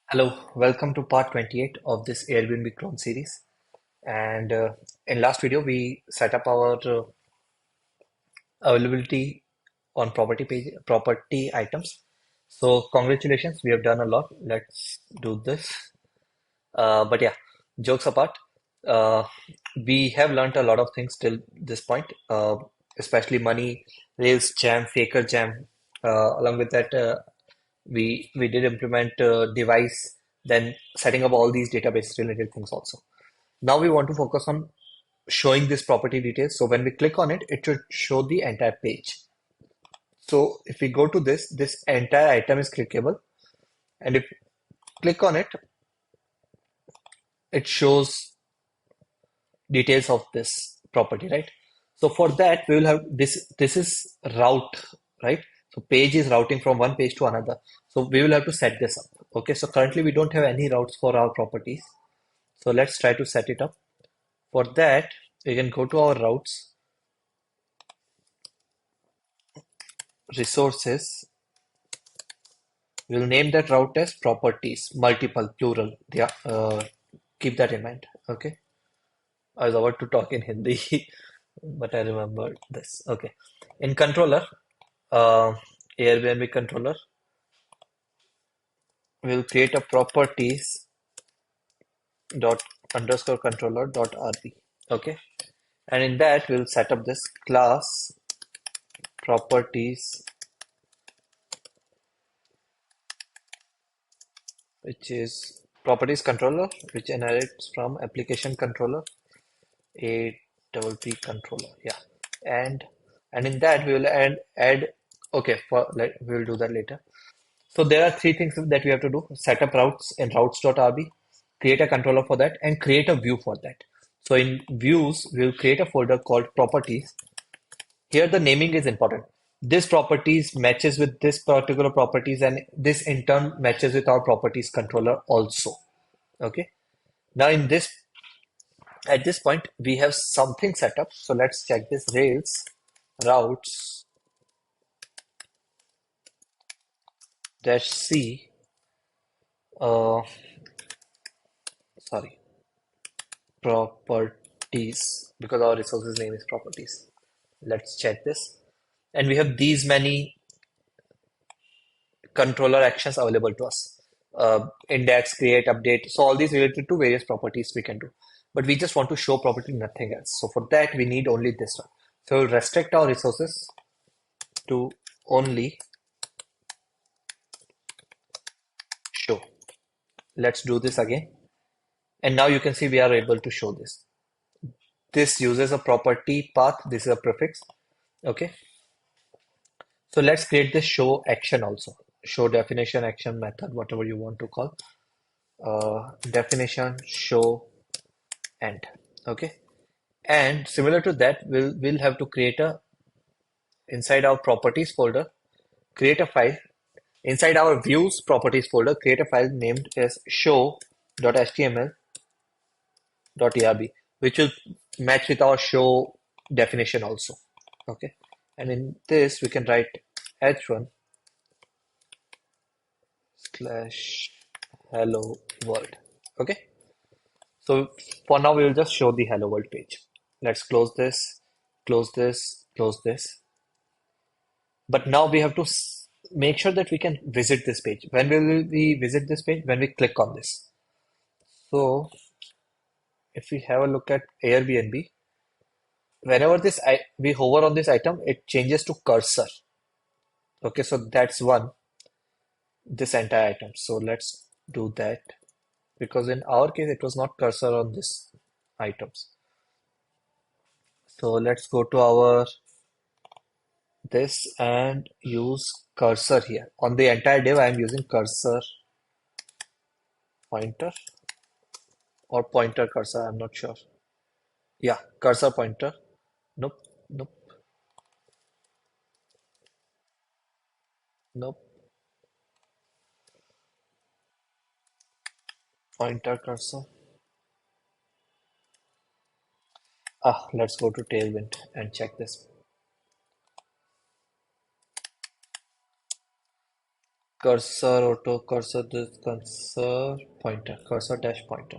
Hello, welcome to part 28 of this Airbnb Clone series. And in last video, we set up our availability on property items. So congratulations, we have done a lot. Let's do this. But yeah, jokes apart, uh, we have learned a lot of things till this point, especially money, Rails, Jam, Faker Jam. Along with that, we did implement device, then setting up all these database related things also. Now we want to focus on showing this property details. So when we click on it, it should show the entire page. So if we go to this entire item is clickable, and if click on it, it shows details of this property, right? So for that, we will have this is route, right? So page is routing from one page to another. So we will have to set this up. Okay, so currently we don't have any routes for our properties. So let's try to set it up. For that, we can go to our routes, resources. We'll name that route as properties, multiple, plural. Yeah, keep that in mind. Okay. I was about to talk in Hindi, but I remembered this. Okay. In controller, uh, Airbnb controller, we'll create a properties dot underscore controller dot rb. Okay. And in that, we'll set up this class properties, which is properties controller, which inherits from application controller, a double p controller. Yeah. And and in that we will add okay, we will do that later. So there are three things that we have to do: set up routes in routes.rb, create a controller for that, and create a view for that. So in views, we'll create a folder called properties. Here the naming is important. This properties matches with this particular properties, and this in turn matches with our properties controller also. Okay. Now in this at this point we have something set up. So let's check this Rails routes dash C. Uh, sorry, properties, because our resources name is properties. Let's check this, and we have these many controller actions available to us. Index, create, update. So all these related to various properties we can do. But we just want to show property, nothing else. So for that, we need only this one. So we'll restrict our resources to only show. Let's do this again. And now you can see we are able to show this. This uses a property path. This is a prefix. Okay. So let's create this show action also. Show definition action method, whatever you want to call. Definition show end. Okay. And similar to that, we'll have to create a inside our properties folder, create a file. Inside our views properties folder, create a file named as show.html.arb, which will match with our show definition also. Okay. And in this, we can write h1 slash hello world. Okay. So for now, we will just show the hello world page. Let's close this, close this, close this. But now we have to make sure that we can visit this page. When will we visit this page? When we click on this. So if we have a look at Airbnb, whenever we hover on this item, it changes to cursor. Okay, so that's one, this entire item. So let's do that, because in our case it was not cursor on this items. So let's go to our this and use cursor here. On the entire div, I am using cursor pointer or pointer cursor, I'm not sure. Yeah, cursor pointer. Nope, nope, nope. Pointer cursor. Let's go to Tailwind and check this. Cursor auto cursor this cursor pointer cursor dash pointer.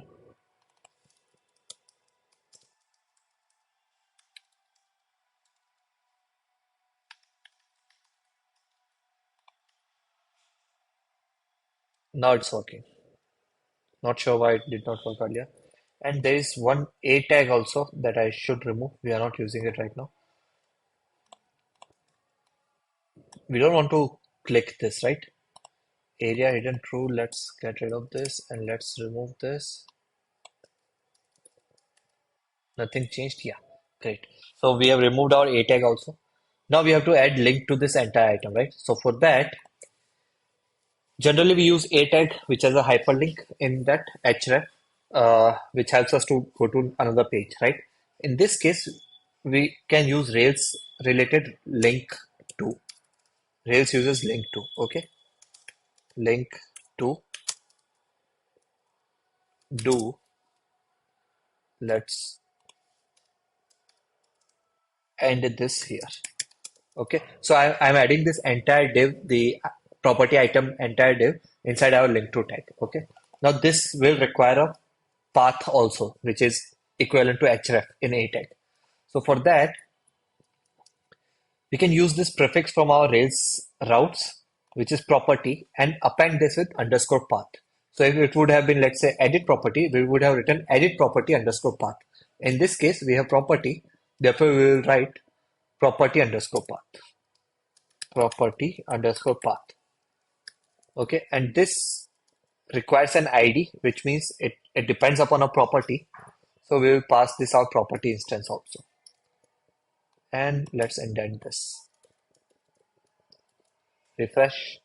Now it's working. Not sure why it did not work earlier. And there is one A tag also that I should remove. We are not using it right now. We don't want to click this, right? Area hidden true. Let's get rid of this and let's remove this. Nothing changed. Yeah, great. So we have removed our A tag also. Now we have to add link to this entire item, right? So for that, generally we use A tag, which has a hyperlink in that href, which helps us to go to another page, right? In this case, we can use Rails related link to. Rails uses link to, okay? Link to do. Let's end this here. Okay, so I'm adding this entire div, the property item entire div inside our link to tag. Okay, now this will require a path also, which is equivalent to href in a tag. So for that, we can use this prefix from our Rails routes, which is property, and append this with underscore path. So if it would have been, let's say, edit property, we would have written edit property underscore path. In this case, we have property, therefore we will write property underscore path. Property underscore path. Okay, and this requires an ID, which means it depends upon a property. So we will pass this out property instance also. And let's indent this. Refresh,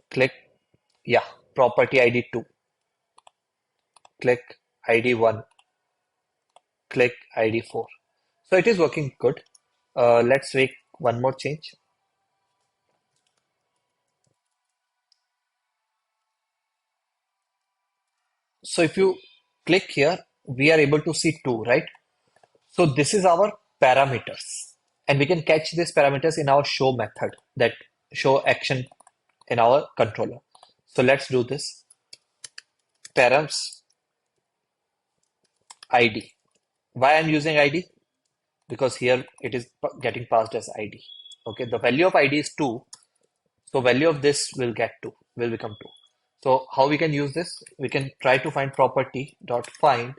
click, yeah, property ID 2, click ID 1, click ID 4. So it is working good. Let's make one more change. So if you click here, we are able to see 2, right? So this is our parameters. And we can catch these parameters in our show method, that show action in our controller. So let's do this. Params ID. Why I'm using ID? Because here it is getting passed as ID. Okay, the value of ID is 2. So value of this will become 2. So how we can use this? We can try to find property dot find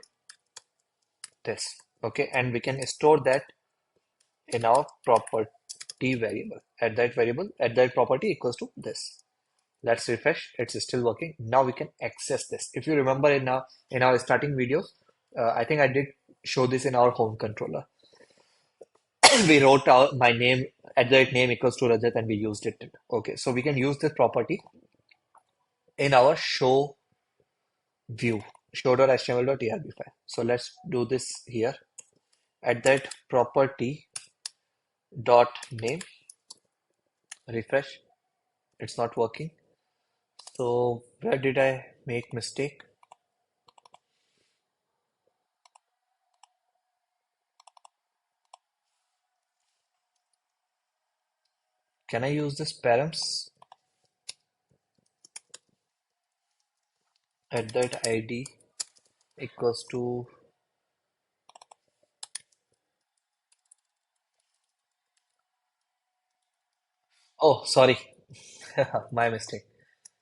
this. Okay, and we can store that in our property variable. At that property equals to this. Let's refresh. It's still working. Now we can access this. If you remember in our starting videos, I think I did show this in our home controller. We wrote out my name at the name equals to Rajat and we used it. Okay, so we can use this property in our show view, show.html.erb file. So let's do this here. At that property dot name, refresh. It's not working. So where did I make mistake? Can I use this params at that ID equals to oh sorry my mistake.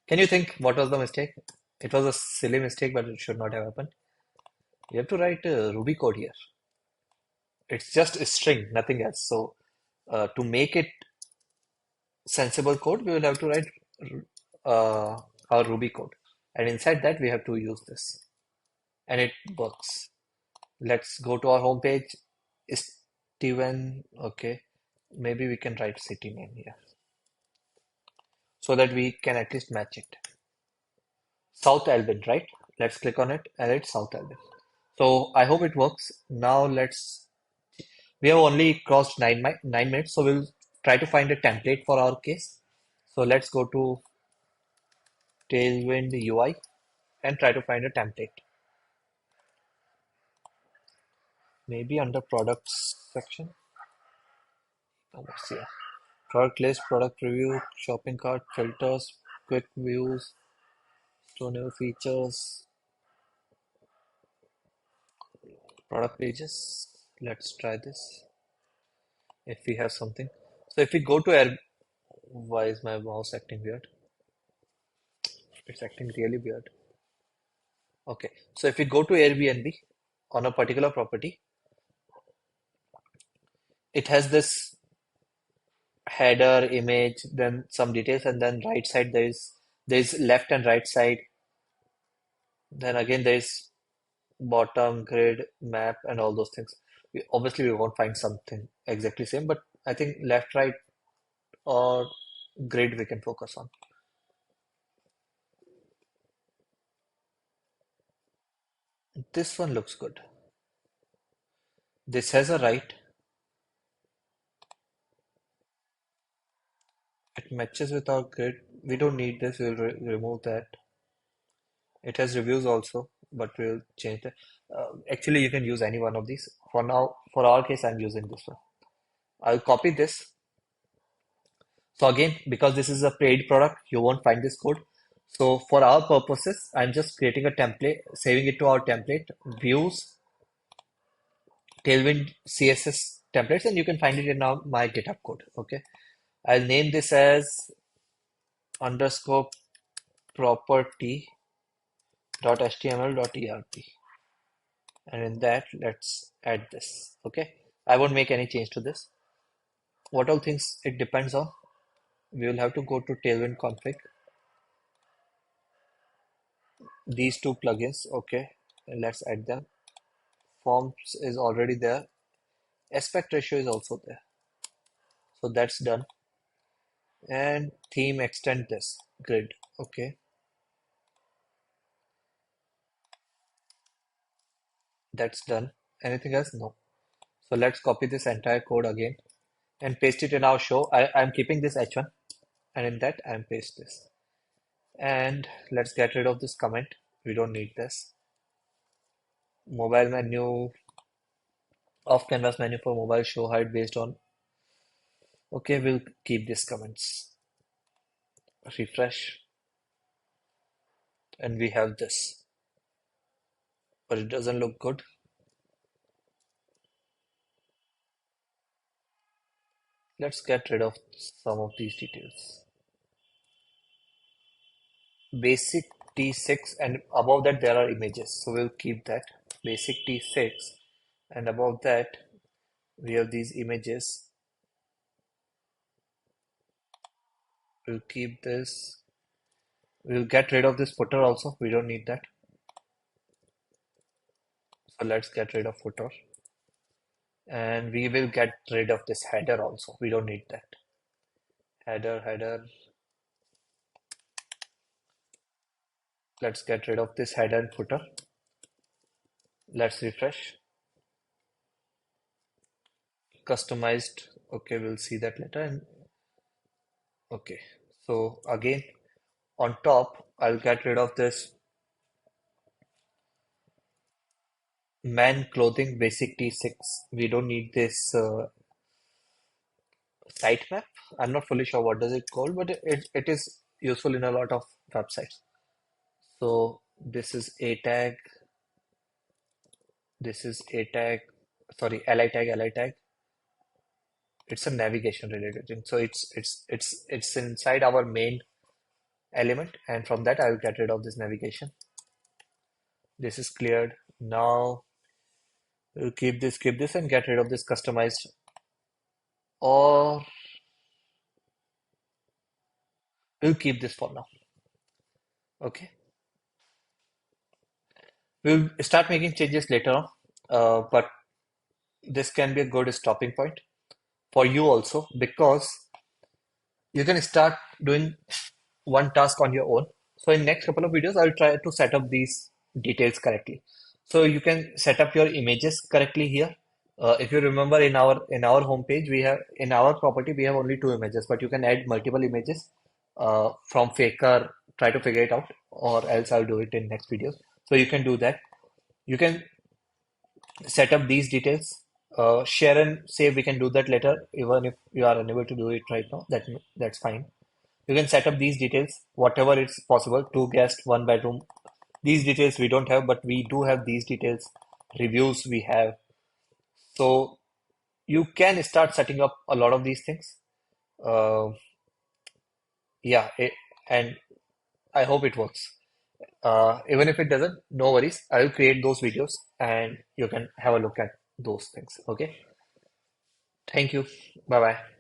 Can you think what was the mistake? It was a silly mistake, but it should not have happened. You have to write Ruby code here. It's just a string, nothing else. So to make it sensible code, we will have to write uh, our Ruby code. And inside that, we have to use this. And it works. Let's go to our home page. Steven, okay. Maybe we can write city name here so that we can at least match it. South Albion, right? Let's click on it and it's South Albion. So I hope it works. Now we have only crossed 9 minutes, so we'll try to find a template for our case. So let's go to Tailwind UI and try to find a template. Maybe under products section. Oh, let's see. Product list, product review, shopping cart, filters, quick views, show new features, product pages. Let's try this if we have something. So if we go to Air, why is my mouse acting weird? It's acting really weird. Okay, so if we go to Airbnb on a particular property, it has this header image, then some details, and then right side there is left and right side. Then again there is bottom grid map and all those things. Obviously we won't find something exactly same, but I think left, right, or grid we can focus on. This one looks good. This has a right. It matches with our grid. We don't need this. We'll remove that. It has reviews also, but we'll change that. Actually, you can use any one of these. For now, for our case, I'm using this one. I'll copy this. So again, because this is a paid product, you won't find this code. So for our purposes, I'm just creating a template, saving it to our template, views, Tailwind CSS templates, and you can find it in my GitHub code. Okay. I'll name this as underscore property dot html dot erp, and in that let's add this. Okay, I won't make any change to this. What all things it depends on, we will have to go to Tailwind config, these two plugins. Okay, and let's add them. Forms is already there, aspect ratio is also there, so that's done. And theme, extend this grid. Okay, that's done. Anything else? No. So let's copy this entire code again and paste it in our show. I'm keeping this h1, and in that I'm paste this. And let's get rid of this comment. We don't need this. Mobile menu, off canvas menu for mobile, show height based on. Okay, we'll keep these comments. Refresh, and we have this, but it doesn't look good. Let's get rid of some of these details. Basic T6, and above that there are images, so we'll keep that. Basic T6, and above that we have these images. We'll keep this. We'll get rid of this footer also. We don't need that. So let's get rid of footer. And we will get rid of this header also. We don't need that. Header. Let's get rid of this header and footer. Let's refresh. Customized. Okay, we'll see that later. And okay, so again on top, I'll get rid of this man clothing basic T6. We don't need this sitemap. I'm not fully sure what does it call, but it is useful in a lot of websites. So this is a tag. This is a tag. Sorry, li tag. It's a navigation related thing. So it's inside our main element, and from that I'll get rid of this navigation. This is cleared. Now we'll keep this, and get rid of this customized, or we'll keep this for now. Okay. We'll start making changes later on, but this can be a good stopping point for you also, because you can start doing one task on your own. So in next couple of videos, I'll try to set up these details correctly. So you can set up your images correctly here. If you remember, in our homepage, we have, in our property we have only two images, but you can add multiple images from Faker. Try to figure it out, or else I'll do it in next videos. So you can do that. You can set up these details. Share and save, we can do that later, even if you are unable to do it right now. That's fine. You can set up these details, whatever it's possible, two guests, one bedroom. These details we don't have, but we do have these details, reviews we have. So you can start setting up a lot of these things. Uh, yeah, and I hope it works. Even if it doesn't, no worries. I will create those videos and you can have a look at those things. Okay. Thank you. Bye bye.